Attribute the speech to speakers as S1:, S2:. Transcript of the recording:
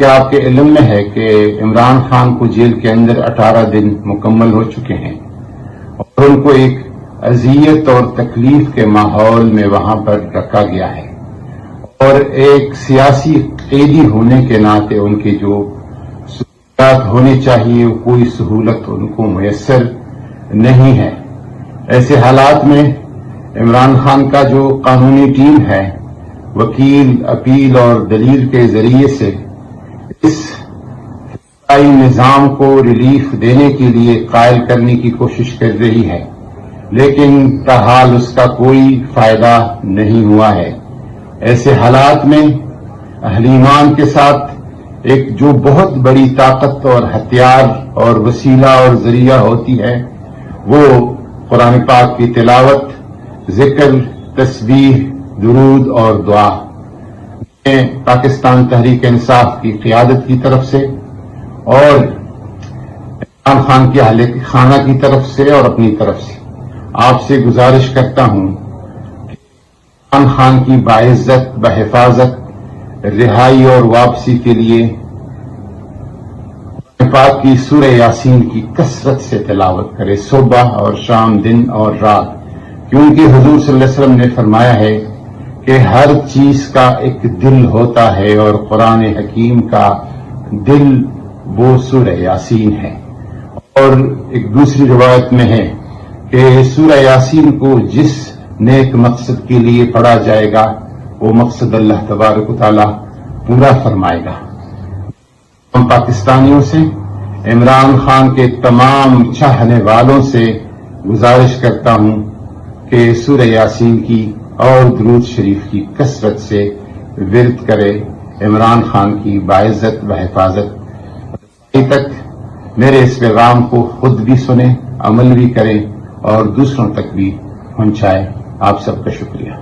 S1: کیا آپ کے علم میں ہے کہ عمران خان کو جیل کے اندر 18 دن مکمل ہو چکے ہیں اور ان کو ایک اذیت اور تکلیف کے ماحول میں وہاں پر رکھا گیا ہے، اور ایک سیاسی قیدی ہونے کے ناطے ان کی جو سہولت ہونی چاہیے کوئی سہولت ان کو میسر نہیں ہے۔ ایسے حالات میں عمران خان کا جو قانونی ٹیم ہے وکیل، اپیل اور دلیل کے ذریعے سے اس فضائی نظام کو ریلیف دینے کے لیے قائل کرنے کی کوشش کر رہی ہے، لیکن تاحال اس کا کوئی فائدہ نہیں ہوا ہے۔ ایسے حالات میں اہل ایمان کے ساتھ ایک جو بہت بڑی طاقت اور ہتھیار اور وسیلہ اور ذریعہ ہوتی ہے وہ قرآن پاک کی تلاوت، ذکر، تسبیح، درود اور دعا۔ میں پاکستان تحریک انصاف کی قیادت کی طرف سے اور عمران خان کی اہل خانہ کی طرف سے اور اپنی طرف سے آپ سے گزارش کرتا ہوں کہ عمران خان کی باعزت بحفاظت رہائی اور واپسی کے لیے پاک کی سورہ یاسین کی کثرت سے تلاوت کرے، صبح اور شام، دن اور رات، کیونکہ حضور صلی اللہ علیہ وسلم نے فرمایا ہے کہ ہر چیز کا ایک دل ہوتا ہے اور قرآن حکیم کا دل وہ سورہ یاسین ہے۔ اور ایک دوسری روایت میں ہے کہ سورہ یاسین کو جس نیک مقصد کے لیے پڑھا جائے گا وہ مقصد اللہ تبارک و تعالی پورا فرمائے گا۔ ہم پاکستانیوں سے، عمران خان کے تمام چاہنے والوں سے گزارش کرتا ہوں کہ سورہ یاسین کی اور درود شریف کی کثرت سے ورد کرے، عمران خان کی باعزت بحفاظت تک میرے اس پیغام کو خود بھی سنیں، عمل بھی کریں اور دوسروں تک بھی پہنچائیں۔ آپ سب کا شکریہ۔